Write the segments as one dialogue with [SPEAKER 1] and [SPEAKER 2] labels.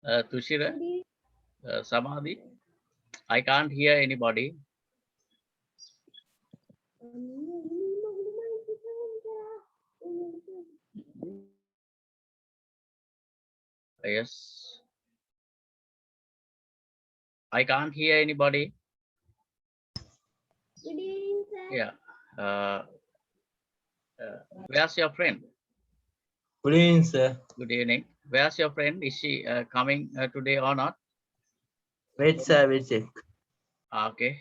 [SPEAKER 1] Tushira, Samadhi. I can't hear anybody. Yes, I can't hear anybody. Yeah. Uh, where's your friend?
[SPEAKER 2] Good evening, sir.
[SPEAKER 1] Good evening. Where's your friend? Is she coming today or not?
[SPEAKER 2] Wait, sir, we'll check.
[SPEAKER 1] Okay.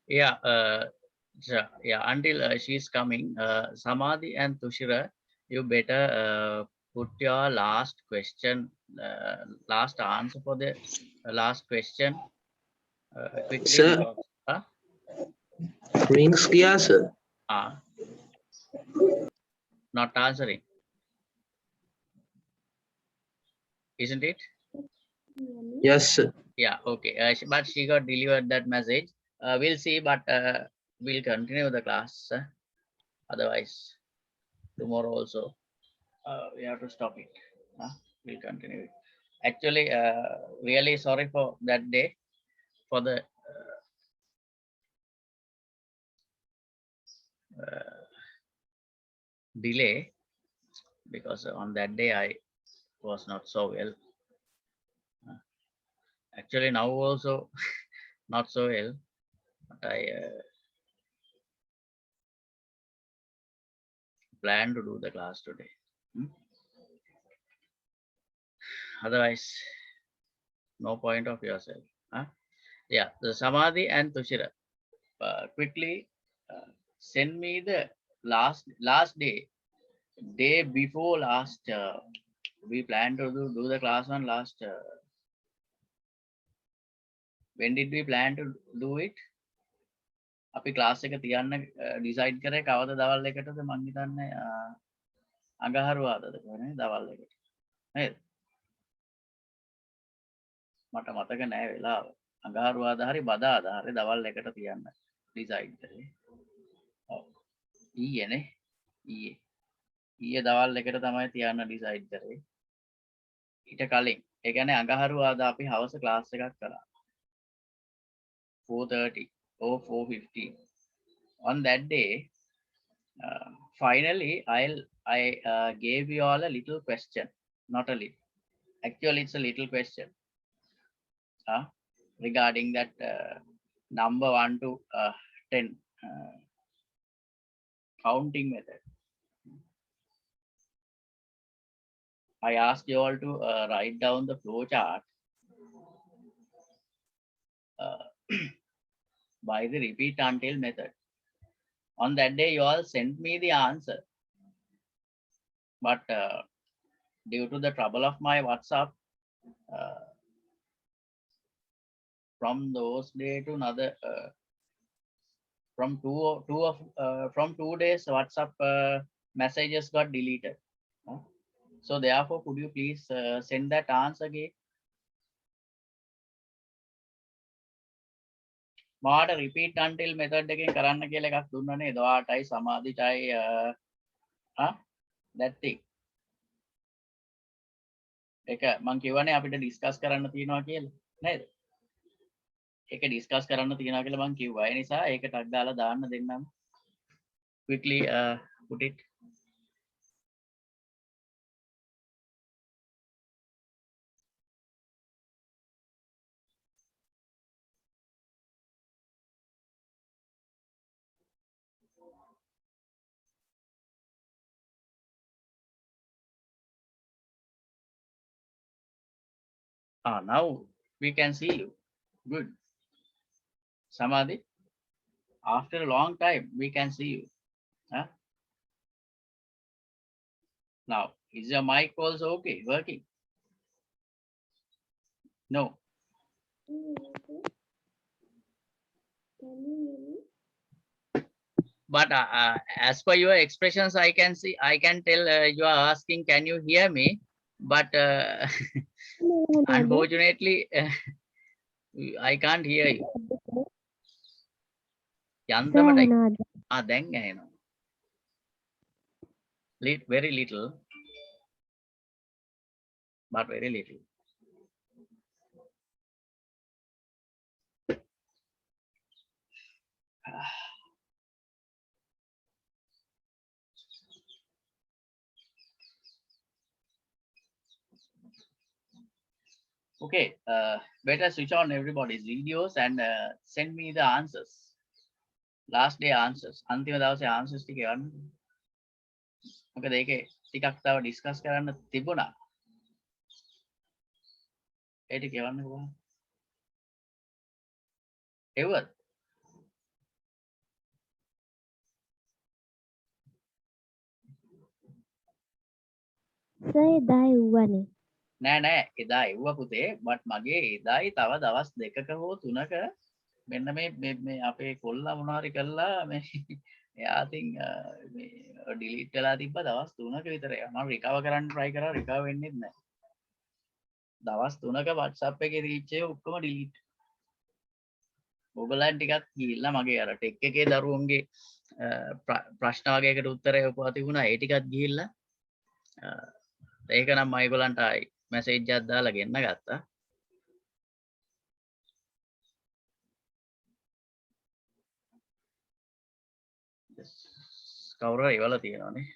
[SPEAKER 1] Yeah. Yeah. Until she's coming, Samadhi and Tushira, you better put your last question, last answer for the last question quickly
[SPEAKER 3] Sir,
[SPEAKER 1] because. Huh?
[SPEAKER 3] rings किया sir?
[SPEAKER 1] Ah, not answering, isn't it?
[SPEAKER 3] Yes sir.
[SPEAKER 1] Yeah, okay. But she got delivered that message. We'll see, but we'll continue the class. Otherwise, tomorrow also we have to stop it. We'll continue it. Actually, really sorry for that day for the uh, delay because on that day I was not so well. Uh, Actually, now also not so well, but I plan to do the class today. Hmm? Otherwise, no point of yourself. Huh? Yeah, the Samadhi and Tushira. Quickly send me the last day before last. We plan to do the class on last. When did we plan to do it? අපි class එක තියන්න decide කරේ කවද දවල් එකටද මං හිතන්නේ අඟහරුවාදද කොහේ දවල් එකට නේද මට මතක නෑ වෙලාව අඟහරුවාදා හරි බදාදා හරි දවල් එකට තියන්න ඩිසයිඩ් කරේ ඔව් ඊයේනේ ඊයේ දවල් එකට තමයි තියන්න ඩිසයිඩ් කරේ ඊට කලින් ඒ කියන්නේ අඟහරුවාදා අපි හවස ක්ලාස් එකක් කරා 4:30 or 4:15 on that day finally I gave you all a little question, not a little, actually it's a little question regarding that number 1 to 10 counting method. I asked you all to write down the flow chart uh, by the repeat until method. On that day you all sent me the answer, but due to the trouble of my WhatsApp, uh, from those day to another from from 2 days WhatsApp messages got deleted. So therefore, could you please send that answer again? මාට repeat until method එකෙන් කරන්න කියලා එකක් දුන්නනේ එදවාටයි සමාධිටයි that thing එක මං කියවනේ අපිට discuss කරන්න තියෙනවා කියලා නේද ඒක ඩිස්කස් කරන්න තියෙනවා කියලා මං කිව්වා ඒ නිසා ඒක ටක් දාලා දාන්න දෙන්නම් quickly put it. Now we can see you. Good. Samadhi, after a long time we can see you. Huh? Now is your mic also okay working? No. But as per your expressions, I can see, I can tell you are asking, can you hear me? But unfortunately, I can't hear you. යන්තමට දැන් ඇහෙනවා. Very little, but very little. Okay, better switch on everybody's videos and send me the answers. Last day answers. අන්තිම දවසේ answers ටික එවන්න. මොකද ඒකේ ටිකක් තව discuss කරන්න තිබුණා. ඒ ටික එවන්න කොහොමද? එවුවද?
[SPEAKER 4] සර් එදා එව්වනේ.
[SPEAKER 1] නෑ එදා එව්වා පුතේ, but මගේ එදායි තව දවස් 2ක හෝ 3ක මෙන්න මේ අපේ කොල්ලා මොනවා හරි කළා මේ එයා ඉතින් මේ ඩිලීට් වෙලා තිබ්බ දවස් 3ක විතර. මම රිකවර් කරන්න try කරා, රිකවර් වෙන්නේ නැහැ. දවස් 3ක WhatsApp එකේ රීච් එක ඔක්කොම ඩිලීට්. ඔයගලන් ටිකක් ගිහිල්ලා මගේ අර ටෙක් එකේ දරුවන්ගේ ප්‍රශ්න වගේකට උත්තරය ඔපුවා තිබුණා. ඒ ටිකක් ගිහිල්ලා ඒක නම් මම ඒගොල්ලන්ට ආයි මැසේජ් එකක් දාලා ගෙන්න ගත්තා. කවුරු හරි එවලා තියෙනවානේ.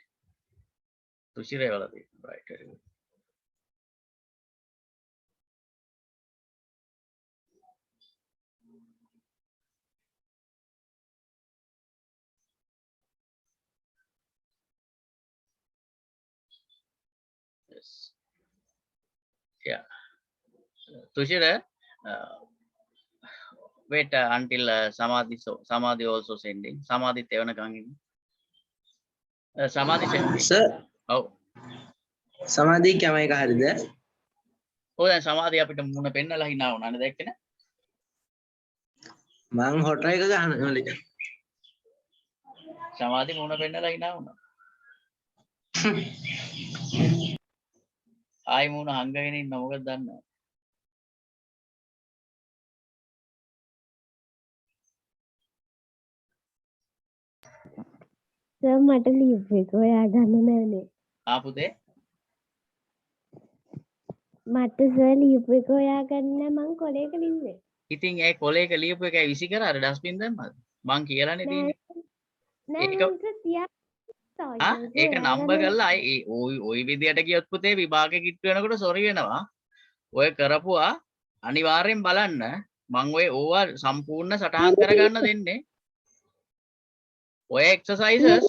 [SPEAKER 1] තුෂිර එවලා තියෙනවා. right, very good. Yes. Yeah. Tushira, wait until Samadhi also sending. Samadhi tevanakan in. Samadhi sending.
[SPEAKER 3] Sir,
[SPEAKER 1] Oh.
[SPEAKER 3] සමාධි කැම එක හරිද?
[SPEAKER 1] Oh, දැන් Samadhi අපිට මුණ පෙන්නලා hina වුණානේ දැක්කේ නේ.
[SPEAKER 3] මං හොටර් එක ගහනවා.
[SPEAKER 1] Samadhi මුණ පෙන්නලා hina වුණා. ආයි මුණ හංගගෙන ඉන්න මොකද දන්නවද?
[SPEAKER 4] සර් මට ලීව් එක ඔයා ගන්න නෑනේ.
[SPEAKER 1] පුතේ
[SPEAKER 4] මට සර් ලීව් එක ඔයා ගන්න නෑ, මං කොලේක ලිව්වේ.
[SPEAKER 1] ඉතින් ඒ කොලේක ලියපු එකයි විසි කරාද ඩස්බින් දැම්මද? මං කියලානේ තියෙන්නේ.
[SPEAKER 4] නෑ
[SPEAKER 1] ඒක-
[SPEAKER 4] නෑ සර් තියා.
[SPEAKER 1] ඒක නම්බර් කරලා අය ওই විදියට කියොත් පුතේ විභාගෙ කිට්ටු වෙනකොට සොරි වෙනවා. ඔය කරපුවා අනිවාර්යෙන් බලන්න. මං ඔය ඕවා සම්පූර්ණ සටහන් කරගන්න දෙන්නේ. ඔය එක්සර්සයිසස්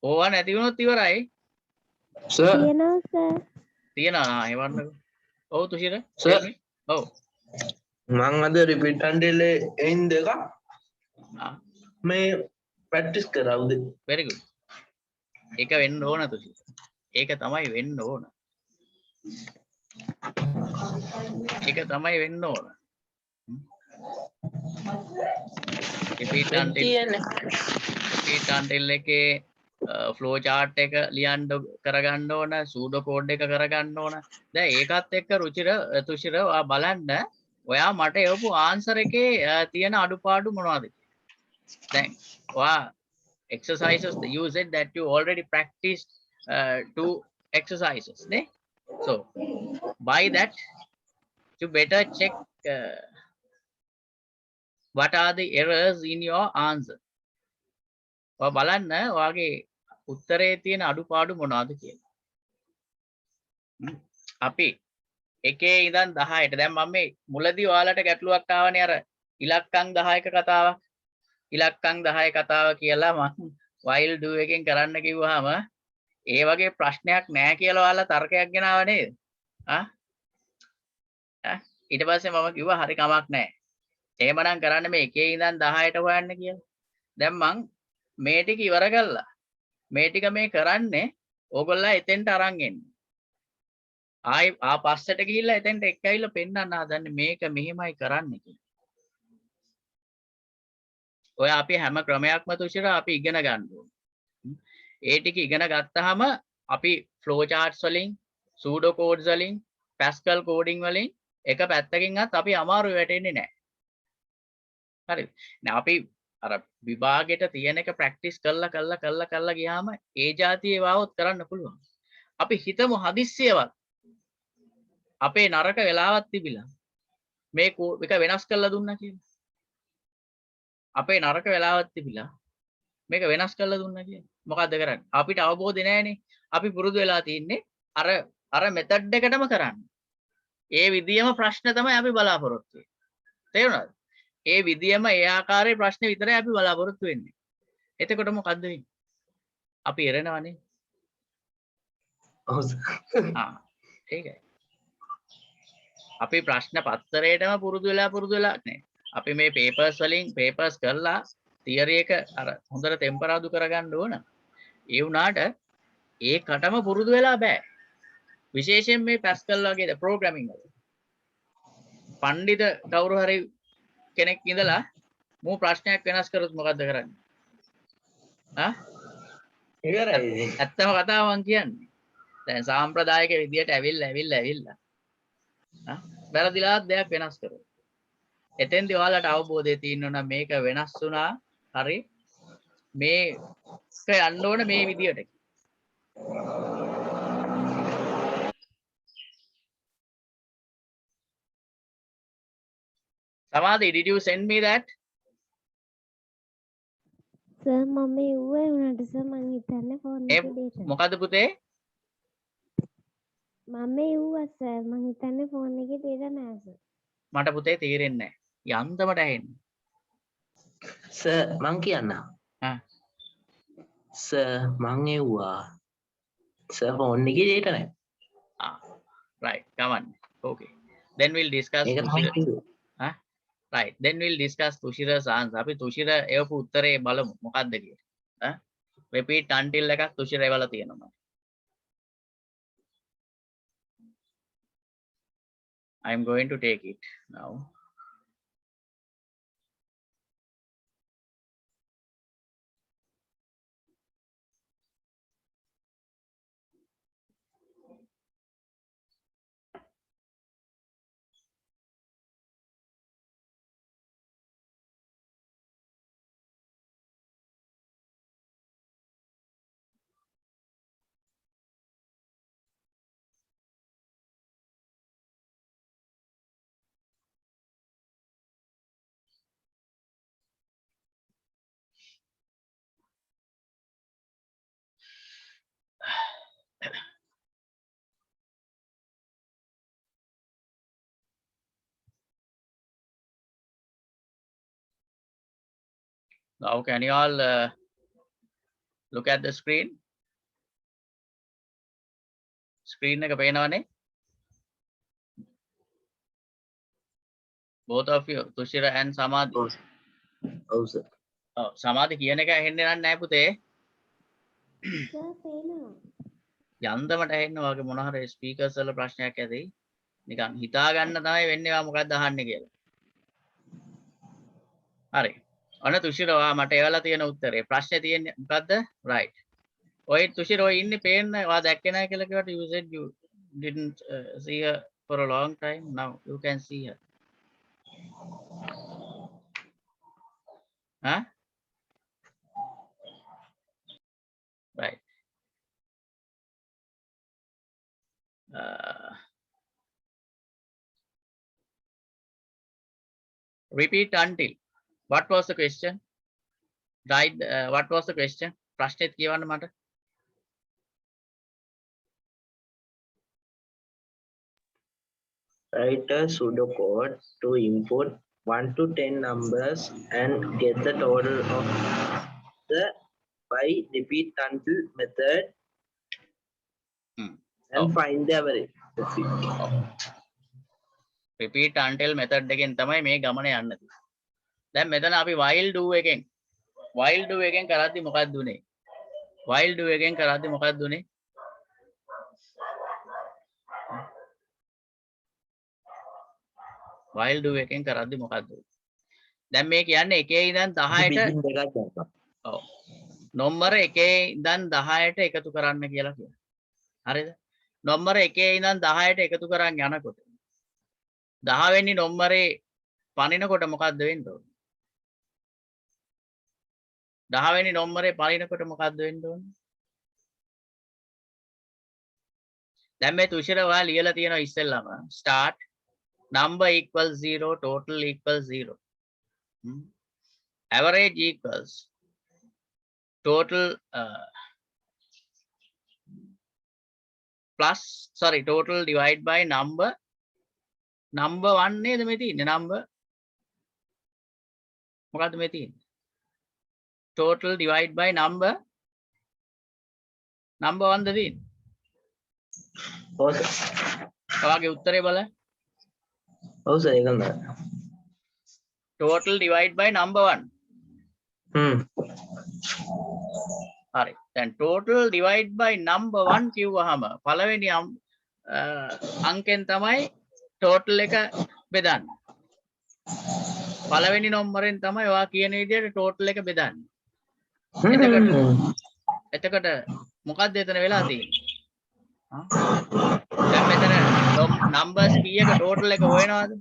[SPEAKER 1] ඕවා නැති වුණොත් ඉවරයි.
[SPEAKER 3] සර්,
[SPEAKER 4] තියෙනවා සර්.
[SPEAKER 1] තියනවා එවන්නකො. ඔව් තුෂිර.
[SPEAKER 3] Sir.
[SPEAKER 1] ඔව්.
[SPEAKER 3] මං අද රිපීට් අන්ටිල් එයින් දෙක මේ ප්‍රැක්ටිස් කරා උදේ.
[SPEAKER 1] very good. ඒක වෙන්න ඕන තුෂිර. ඒක තමයි වෙන්න ඕන. ඒක තමයි වෙන්න ඕන. repeat until එකේ flow chart එක ලියන්න කරගන්න ඕන, pseudo code එක කරගන්න ඕන. දැන් ඒකත් එක්ක තුෂිර ඔයා බලන්න ඔයා මට එවපු answer එකේ තියෙන අඩුපාඩු මොනවද කියලා. දැන් ඔයා exercises, you said that you already practiced 2 exercises ne? So by that you better check what are the errors in your answer. ඔයා බලන්න ඔයාගේ උත්තරේ තියෙන අඩුපාඩු මොනවද කියලා. අපි 1 ඉඳන් 10ට දැන් මම මේ මුලදී ඔයාලට ගැටලුවක් ආවනේ අර ඉලක්කම් 10ක කතාවක්. ඉලක්කම් 10 කතාව කියලා මම while do එකෙන් කරන්න කිව්වහම ඒ වගේ ප්‍රශ්නයක් නැහැ කියලා ඔයාලා තර්කයක් ගෙනාව නේද? ඊට පස්සේ මම කිව්වා හරි කමක් නැහැ. එහෙමනම් කරන්න මේ 1 ඉඳන් 10ට හොයන්න කියලා. දැන් මං මේ ටික ඉවර කළා. මේ ටික මේ කරන්නේ ඕගොල්ලෝ එතෙන්ට අරන් එන්න. ආ පස්සට ගිහිල්ලා එතෙන්ට එක්ක ඇවිල්ලා පෙන්නන්න හදන්නේ මේක මෙහෙමයි කරන්න කියලා. ඔය අපි හැම ක්‍රමයක්ම තුෂිර අපි ඉගෙන ගන්න ඕනේ. ඒ ටික ඉගෙන ගත්තාම අපි ෆ්ලෝ charts වලින්, pseudo codes වලින්, Pascal coding වලින් එක පැත්තකින්වත් අපි අමාරු වැටෙන්නේ නැහැ. හරිද? දැන් අපි අර විභාගෙට තියෙන එක ප්‍රැක්ටිස් කරලා ගියාම ඒ જાතියේ වාවොත් කරන්න පුළුවන්. අපි හිතමු හදිස්සියවත් අපේ නරක වෙලාවක් තිබිලා මේ එක වෙනස් කරලා දුන්නා කියලා. අපේ නරක වෙලාවක් තිබිලා මේක වෙනස් කරලා දුන්නා කියලා. මොකද්ද කරන්නේ? අපිට අවබෝධය නැහැනේ. අපි පුරුදු වෙලා තින්නේ අර මෙතඩ් එකටම කරන්න. ඒ විදියම ප්‍රශ්න තමයි අපි බලාපොරොත්තු වෙන්නේ. තේරුණාද? ඒ විදියම ඒ ආකාරයේ ප්‍රශ්න විතරයි අපි බලාපොරොත්තු වෙන්නේ. එතකොට මොකද්ද වෙන්නේ? අපි එරෙනවනේ.
[SPEAKER 3] ඔව්.
[SPEAKER 1] ඒකයි. අපි ප්‍රශ්න පත්තරේටම පුරුදු වෙලා නේ. අපි මේ පේපර්ස් කරලා තියරි එක අර හොඳට ටෙම්පරාදු කරගන්න ඕන. ඒ වුණාට ඒකටම පුරුදු වෙලා බෑ. විශේෂයෙන් මේ පැස්කල් වගේ ප්‍රෝග්‍රෑමින් වල. පඬිත කවුරු හරි කෙනෙක් ඉඳලා මෝ ප්‍රශ්නයක් වෙනස් කරොත් මොකද්ද කරන්නේ?
[SPEAKER 3] ඉවරයි.
[SPEAKER 1] ඇත්තම කතාව මං කියන්නේ. දැන් සාම්ප්‍රදායික විදියට ඇවිල්ලා වැරදිලාත් දෙයක් වෙනස් කරොත්. එතෙන්දී ඔයාලට අවබෝධය තියෙන්න ඕන මේක වෙනස් වුණා. හරි. මේක යන්න ඕන මේ විදියට. Samadhi, did you send me that?
[SPEAKER 4] Sir මම එව්වා උනට සර් මං හිතන්නේ ෆෝන් එකේ data.
[SPEAKER 1] මොකද්ද පුතේ?
[SPEAKER 4] මම එව්වා සර් මං හිතන්නේ ෆෝන් එකේ data නෑ සර්.
[SPEAKER 1] මට පුතේ තේරෙන්නේ නැහැ. යන්තමට ඇහෙන්නේ.
[SPEAKER 3] සර් මං කියන්න. සර් මං එව්වා. සර් ෆෝන් එකේ data නැහැ.
[SPEAKER 1] Right. Come on. Okay. Then we'll discuss.
[SPEAKER 3] ඒක තමයි කිව්වේ.
[SPEAKER 1] Right. Then we'll discuss Tushira's answer. අපි තුෂිර එවපු උත්තරේ බලමු මොකක්ද කියලා. Repeat until එකක් තුෂිර එවලා තියෙනවා. I'm going to take it now. Now can you all look at the screen? Screen එක පේනවනේ? Both of you, Tushira and Samadhi.
[SPEAKER 3] ඔව් සර්.
[SPEAKER 1] ඔව් Samadhi කියන එක ඇහෙන්නේ නැහැ පුතේ.
[SPEAKER 4] සර් පේනවා.
[SPEAKER 1] යන්තමට ඇහෙන්න වගේ මොන හරි ස්පීකර්ස් වල ප්‍රශ්නයක් ඇති. නිකන් හිතා ගන්න තමයි වෙන්නේ වා මොකක්ද අහන්නේ කියලා. හරි. අන තුෂිර ඔයා මට එවලා තියෙන උත්තරේ ප්‍රශ්නේ තියෙන්නේ මොකද්ද? right. ඔය තුෂිර ඔය ඉන්නේ පේන්නේ ඔයා දැක්කේ නැහැ කියලා කිව්වට you said you didn't see her for a long time. Now you can see her. Huh? Right. Repeat until. What was the question? Right. What was the question? ප්‍රශ්නෙත් කියවන්න මට.
[SPEAKER 3] Write a pseudocode to input 1 to 10 numbers and get the total of the by repeat until method and find the average.
[SPEAKER 1] repeat until method එකෙන් තමයි මේ ගමන යන්න තියෙන්නේ. දැන් මෙතන අපි while do එකෙන් කරද්දි මොකක්ද උනේ? while do එකෙන් කරද්දි මොකක්ද උනේ? while do එකෙන් කරද්දි මොකක්ද උනේ? දැන් මේ කියන්නේ 1 ඉඳන් 10ට ඔව් නම්බර 1 ඉඳන් 10ට එකතු කරන්න කියලා කියනවා. හරිද? නම්බර 1 ඉඳන් 10ට එකතු කරන් යනකොට 10 වෙනි නම්බරේ පනිනකොට මොකද්ද වෙන්න ඕනේ? 10 වෙනි නම්බරේ පනිනකොට මොකද්ද වෙන්න ඕනේ? දැන් මේ තුෂර ඔයා ලියලා තියෙනවා ඉස්සෙල්ලාම start number equals 0 total equals 0 average equals total plus sorry total divide by number 1 නේද මේ තියෙන්නේ number මොකද්ද මේ තියෙන්නේ total divide by number 1 ද තියෙන්නේ
[SPEAKER 3] ඔව් සර්.
[SPEAKER 1] ඔයාගේ උත්තරේ බලන්න
[SPEAKER 3] ඔව් සර් ඒක නෑ.
[SPEAKER 1] total divide by number 1 හරි දැන් total divide by number 1 කිව්වහම පළවෙනි අංකෙන් තමයි total එක බෙදන්නේ පළවෙනි නම්බරෙන් තමයි ඔයා කියන විදිහට total එක බෙදන්නේ එතකොට මොකක්ද එතන වෙලා තියෙන්නේ දැන් මෙතන numbers කීයක total එක හොයනවද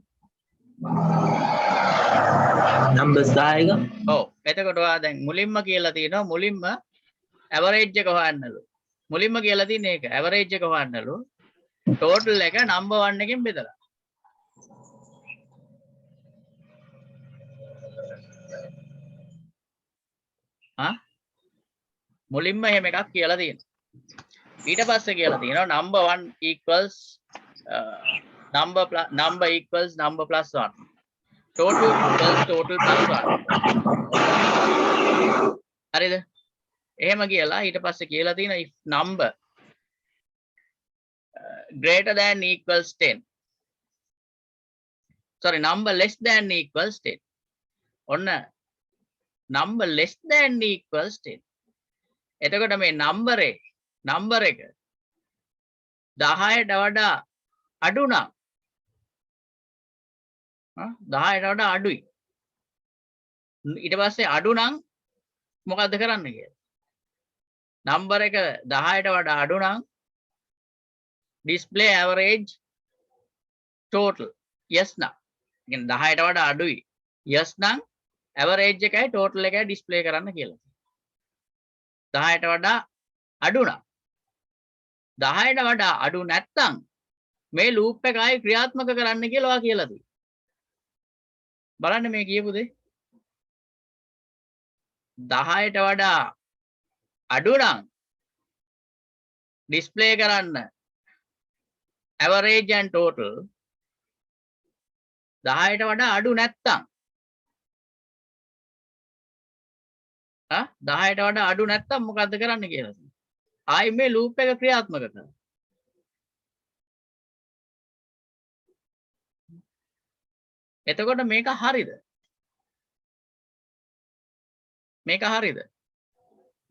[SPEAKER 3] numbers 10ක
[SPEAKER 1] ඔව් එතකොට ඔයා දැන් මුලින්ම කියලා තියෙනවා මුලින්ම average එක හොයන්නලු මුලින්ම කියලා තියෙන්නේ ඒක average එක හොයන්නලු total එක number 1 එකෙන් බෙදලා මුලින්ම එහෙම එකක් කියලා තියෙනවා ඊට පස්සේ කියලා තියෙනවා number 1 equals number equals number plus 1 total equals total plus 1 හරිද එහෙම කියලා ඊට පස්සේ කියලා තියෙනවා if number greater than equals 10 sorry number less than equals 10 ඔන්න number less than equals 10 එතකොට මේ number එක 10ට වඩා අඩු නම් 10ට වඩා අඩුයි ඊට පස්සේ අඩු නම් මොකද්ද කරන්න කියලා number එක 10ට වඩා අඩු නම් display average total yes නම් කියන්නේ 10ට වඩා අඩුයි yes නම් average එකයි total එකයි display කරන්න කියලා 10ට වඩා අඩු නම් 10ට වඩා අඩු නැත්නම් මේ loop එක ආයි ක්‍රියාත්මක කරන්න කියලා ඔයා කියලා තියෙනවා බලන්න මේ කියපු දේ 10ට වඩා අඩු නම් display කරන්න average and total 10ට වඩා අඩු නැත්නම් 10ට වඩා අඩු නැත්නම් මොකද්ද කරන්න කියලා තියෙනවා ආයි මේ loop එක ක්‍රියාත්මක කරනවා එතකොට මේක හරිද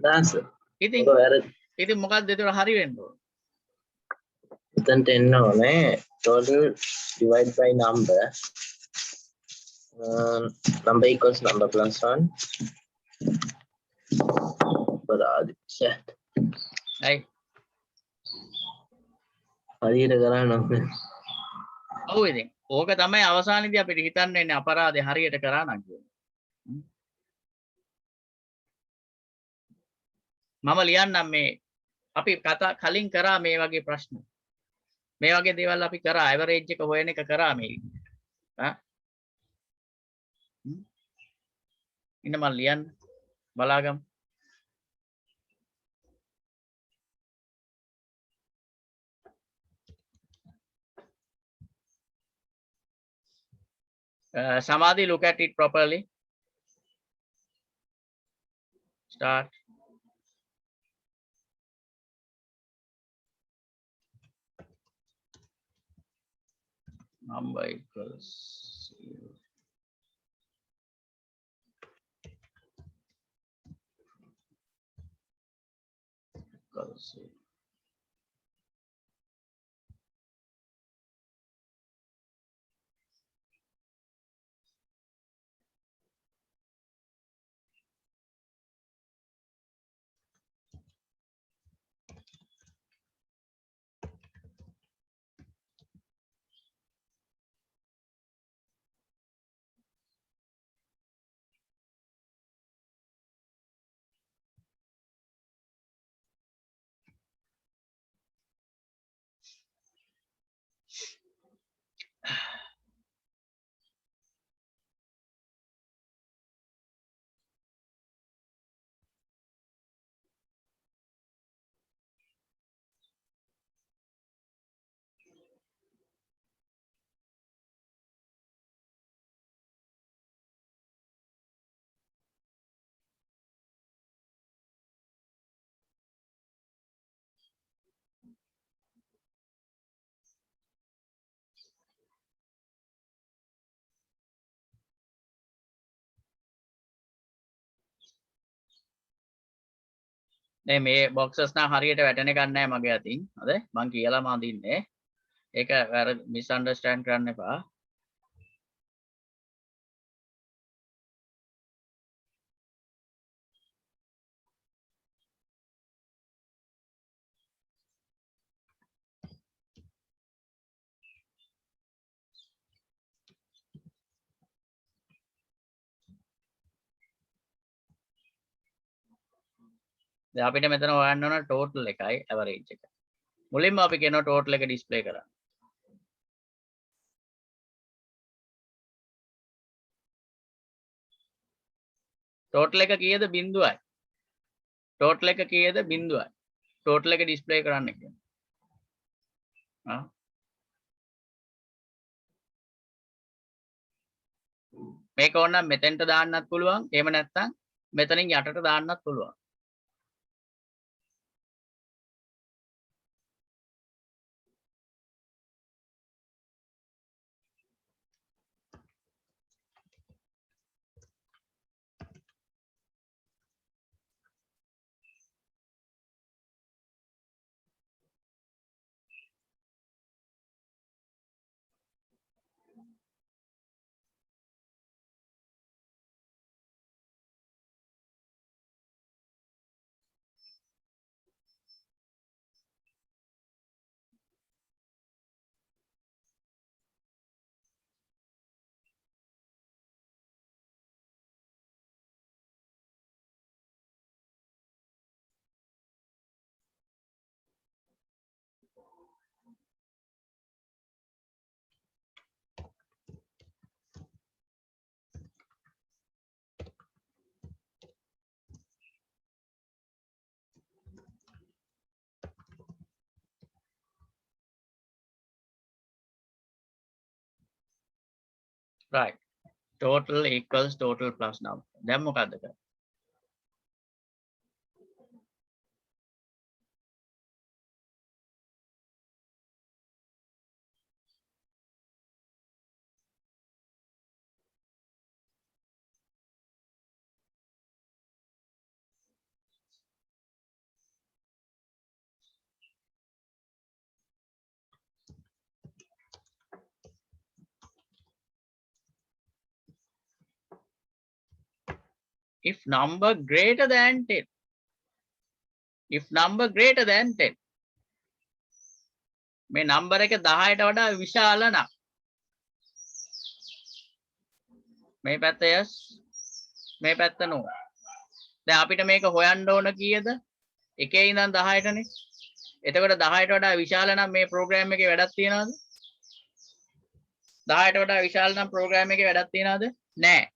[SPEAKER 3] that's
[SPEAKER 1] ඉතින් මොකක්ද ඒතර හරි වෙන්න ඕන
[SPEAKER 3] එතනට එන්න ඕනේ total divide by number number equals number plus 1 බරාදි chat
[SPEAKER 1] හයි
[SPEAKER 3] හරියට කරන්න ඕනේ
[SPEAKER 1] ඔව් ඉතින් ඕක තමයි අවසානයේදී අපිට හිතන්න එන්නේ අපරාධේ හරියට කරා නම් කියලා මම ලියන්නම් මේ අපි කලින් කරා මේ වගේ ප්‍රශ්න මේ වගේ දේවල් අපි කරා ඇවරේජ් එක හොයන එක කරා මේ ඉන්න මම ලියන්න බලාගමු Samadhi, look at it properly. Start. number equals 0. Equals 0. මේ boxes නම් හරියට වැටෙන එකක් නැහැ මගේ අතින්. හරි? මං කියලා මඳින්නේ. ඒක misunderstand කරන්න එපා. දැන් අපිට මෙතන හොයන්න ඕන total එකයි average එක. මුලින්ම අපි කියනවා total එක display කරන්න. total එක කීයද? බිංදුවයි. total එක කීයද? බිංදුවයි. total එක display කරන්න කියන්නේ. මේක ඕනනම් මෙතෙන්ට දාන්නත් පුළුවන්. එහෙම නැත්නම් මෙතනින් යටට දාන්නත් පුළුවන්. right. Total equals total plus number. දැන් මොකද්ද කරන්නේ? If number greater than 10. If number greater than 10. මේ number එක 10ට වඩා විශාල නම් මේ පැත්ත yes මේ පැත්ත no. දැන් අපිට මේක හොයන්න ඕන කීයද? 1 ඉඳන් 10ටනේ. එතකොට 10ට වඩා විශාල නම් මේ program එකේ වැඩක් තියනවද? 10ට වඩා විශාල නම් program එකේ වැඩක් තියනවද? නැහැ.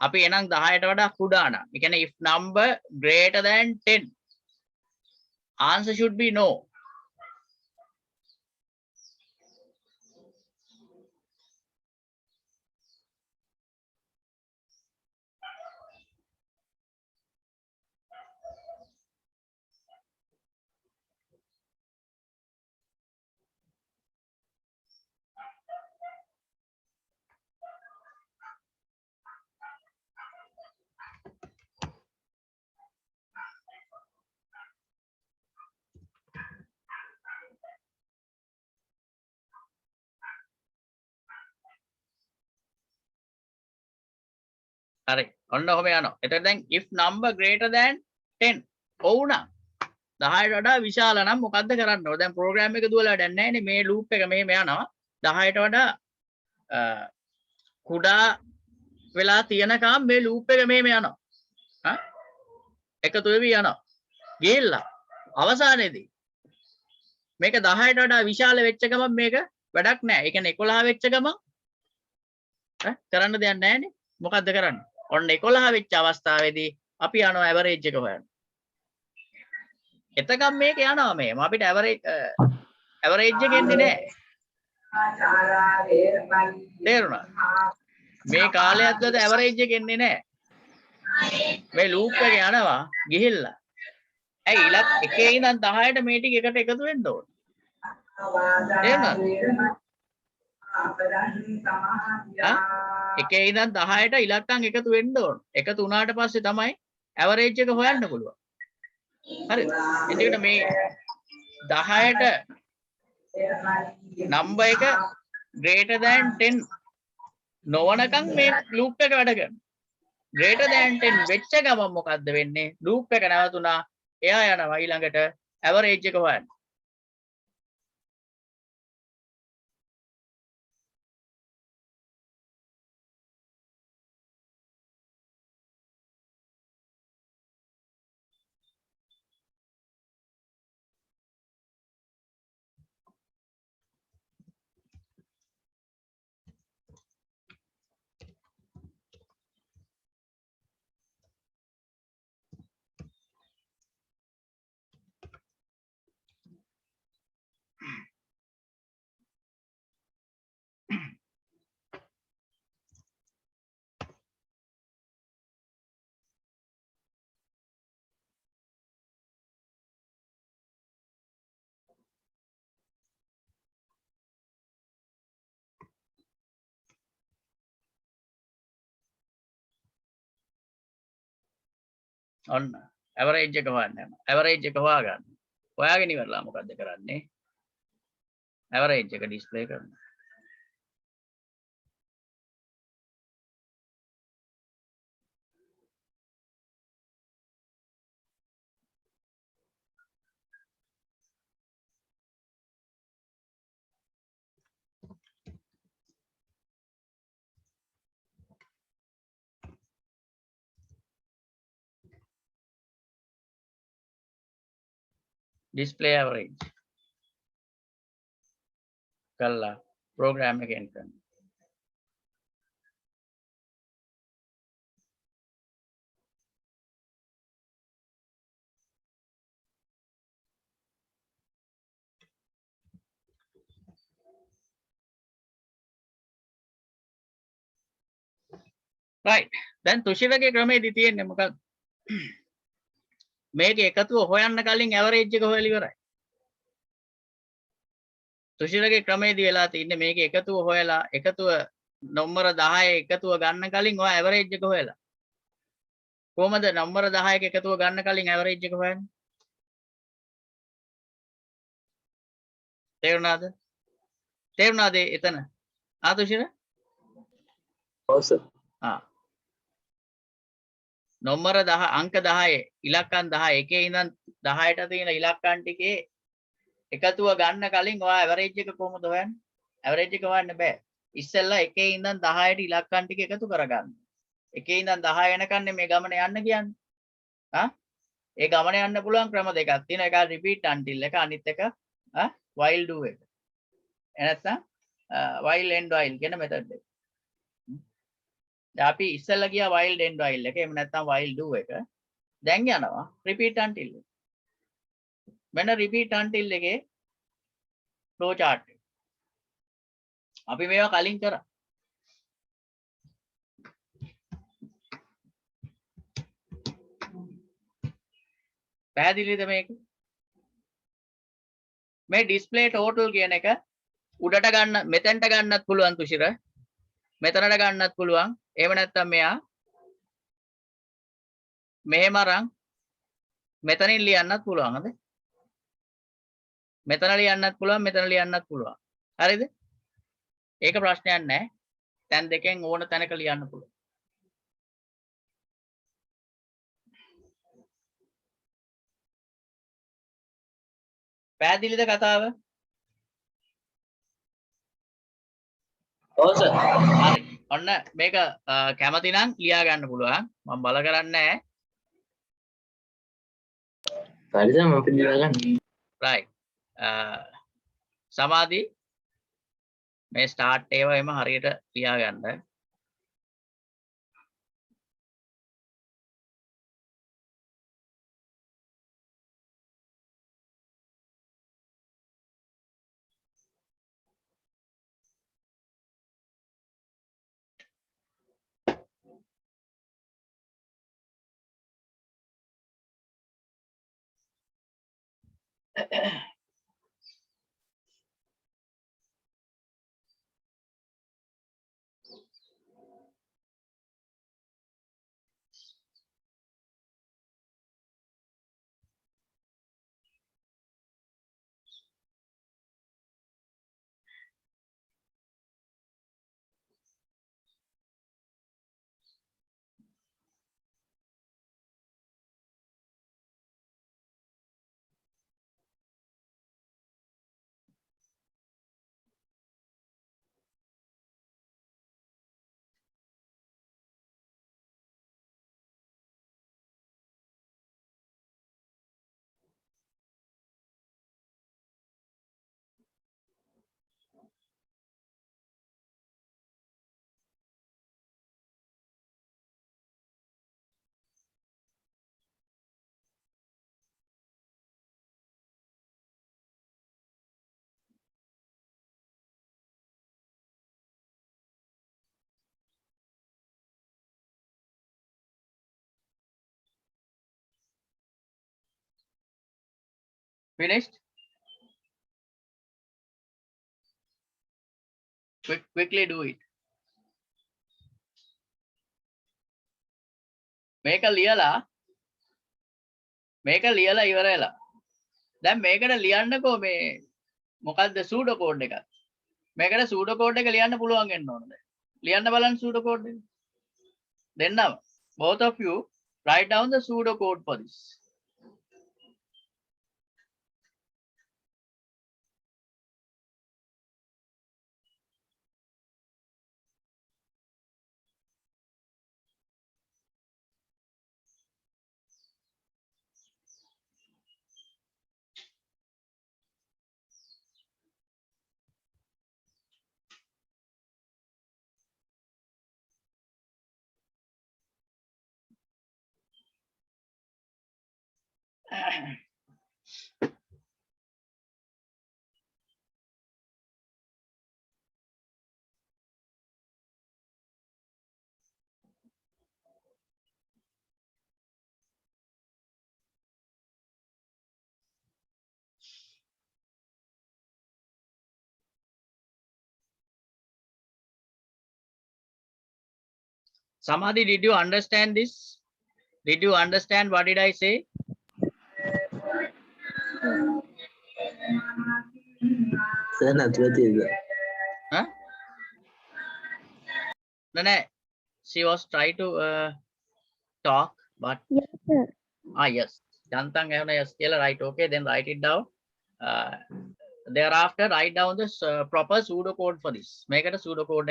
[SPEAKER 1] අපි එනම් 10ට වඩා කුඩා නම්. ඒ කියන්නේ if number greater than 10. Answer should be no. හරි. ඔන්න ඔහොම යනවා. එතකොට දැන් if number greater than 10 ඔව් නම් 10ට වඩා විශාල නම් මොකද්ද කරන්න ඕන? දැන් ප්‍රෝග්‍රෑම් එක දුවලා වැඩක් නැහැ නේ. මේ ලූප් එක මෙහෙම යනවා. 10ට වඩා කුඩා වෙලා තියෙනකම් මේ ලූප් එක මෙහෙම යනවා. හා? එකතු වෙවි යනවා. ගිහිල්ලා අවසානයේදී මේක 10ට වඩා විශාල වෙච්ච ගමන් මේක වැඩක් නැහැ. ඒ කියන්නේ 11 වෙච්ච ගමන් කරන්න දෙයක් නැහැ නේ. මොකද්ද කරන්නේ? ඔන්න 11 වෙච්ච අවස්ථාවේදී අපි යනවා ඇවරේජ් එක හොයන්න. එතකම් මේක යනවා මේ. අපිට ඇවරේජ් එක එන්නේ නැහැ. තේරුණා? මේ කාලය ඇතුළත ඇවරේජ් එක එන්නේ නැහැ. මේ ලූප් එක යනවා ගිහිල්ලා. ඇයි ඉලක්ක 1 ඉඳන් 10ට මේ ටික එකට එකතු වෙන්න ඕන. තේරුණාද? 1 ඉඳන් 10ට ඉලක්කම් එකතු වෙන්න ඕන. එකතු වුණාට පස්සේ තමයි ඇවරේජ් එක හොයන්න පුළුවන්. හරිද? එතකොට මේ 10ට නම්බර් එක greater than 10 නොවනකම් මේ ලූප් එක වැඩ කරනවා. greater than 10 වෙච්ච ගමන් මොකද්ද වෙන්නේ? ලූප් එක නැවතුණා. එයා යනවා ඊළඟට ඇවරේජ් එක හොයන්න. ඔන්න ඇවරේජ් එක හොයන්න යනවා. ඇවරේජ් එක හොයාගන්න. හොයාගෙන ඉවරලා මොකද්ද කරන්නේ? ඇවරේජ් එක ඩිස්ප්ලේ කරනවා. display average කළා ප්‍රෝග්‍රෑම් එකෙන් කරන්න. right දැන් තුෂිරගේ ක්‍රමයේදී තියෙන්නේ මොකක්ද? මේක එකතුව හොයන්න කලින් ඇවරේජ් එක හොයලා ඉවරයි. තුෂිරගේ ක්‍රමයේදී වෙලා තින්නේ මේක එකතුව හොයලා එකතුව නම්බර 10 එකතුව ගන්න කලින් ඔය ඇවරේජ් එක හොයලා. කොහමද නම්බර 10ක එකතුව ගන්න කලින් ඇවරේජ් එක හොයන්නේ? තේරුණාද? තේරුණාද එතන? තුෂිර?
[SPEAKER 3] ඔව් සර්.
[SPEAKER 1] නම්බර 10 අංක 10 ඉලක්කම් 10 එකේ ඉඳන් 10ට තියෙන ඉලක්කම් ටිකේ එකතුව ගන්න කලින් ඔයා ඇවරේජ් එක කොහොමද හොයන්නේ? ඇවරේජ් එක හොයන්න බෑ. ඉස්සෙල්ලා එකේ ඉඳන් 10ට ඉලක්කම් ටික එකතු කරගන්න. එකේ ඉඳන් 10 වෙනකන් මේ ගමන යන්න කියන්නේ. ඒ ගමන යන්න පුළුවන් ක්‍රම දෙකක් තියෙනවා. එකක් repeat until එක, අනිත් එක while do එක. එනත්තම් while end while කියන method එක. දැන් අපි ඉස්සෙල්ලා ගියා while end while එක. එහෙම නැත්නම් while do එක. දැන් යනවා repeat until එක. මෙන්න repeat until එකේ flow chart එක. අපි මේවා කලින් කරා. පැහැදිලිද මේක? මේ display total කියන එක උඩට ගන්න මෙතෙන්ට ගන්නත් පුළුවන් තුෂිර. මෙතනට ගන්නත් පුළුවන්. එහෙම නැත්නම් මෙයා මෙහෙම අරන් මෙතනින් ලියන්නත් පුළුවන් නේද? මෙතන ලියන්නත් පුළුවන්, මෙතන ලියන්නත් පුළුවන්. හරිද? ඒක ප්‍රශ්නයක් නැහැ. තැන් දෙකෙන් ඕන තැනක ලියන්න පුළුවන්. පැහැදිලිද කතාව?
[SPEAKER 3] ඔව් සර්.
[SPEAKER 1] හරි. ඔන්න මේක කැමති නම් ලියා ගන්න පුළුවන්. මම බල කරන්නේ නැහැ.
[SPEAKER 3] හරි සර් මම පිළිගන්න ගන්න.
[SPEAKER 1] right. සමාධි මේ ස්ටාර්ට් ඒවා එම හරියට ලියා ගන්න. Finished? Quickly do it. මේක ලියලා ඉවර වෙලා. දැන් මේකට ලියන්නකෝ මේ මොකද්ද සූඩෝ කෝඩ් එක. මේකට සූඩෝ කෝඩ් එක ලියන්න පුළුවන් වෙන්න ඕනද? ලියන්න බලන්න සූඩෝ කෝඩ් එක. දෙන්නම. Both of you write down the pseudo code for this. Samadhi, did you understand this? Did you understand what did I say?
[SPEAKER 3] Sir නතුව තියෙද?
[SPEAKER 1] Huh? No. She was trying to talk, but
[SPEAKER 4] Yes, sir.
[SPEAKER 1] yes. Jantan yes, right. Okay, then write it down. Thereafter, write down this proper pseudo code for this. Make it a pseudo code.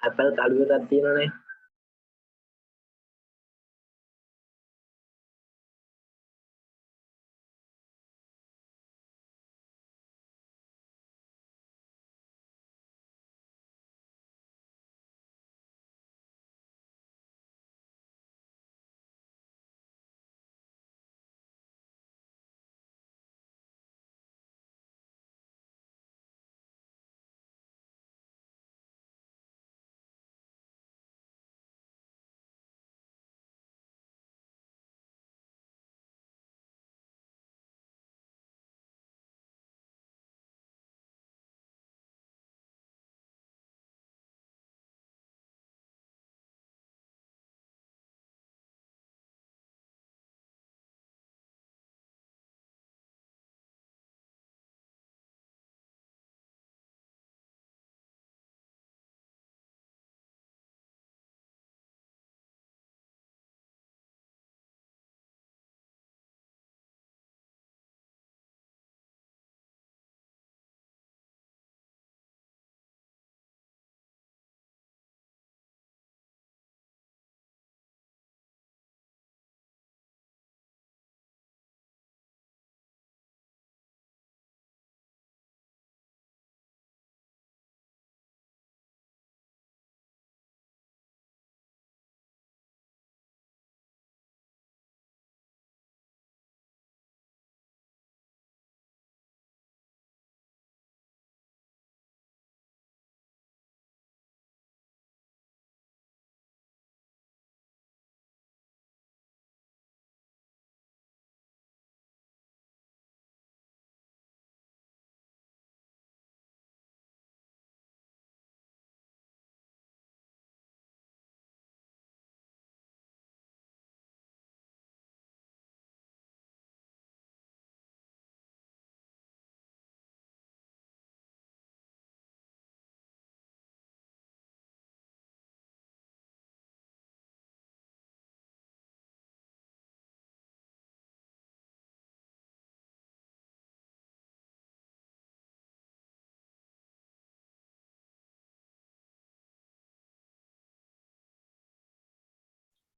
[SPEAKER 3] Apple කළු එකක් තියෙනනේ.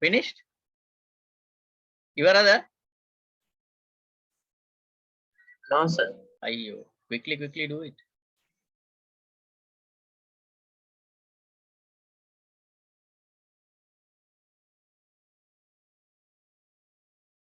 [SPEAKER 1] Finished? Your other?
[SPEAKER 3] No, sir.
[SPEAKER 1] Ayyo. Quickly do it.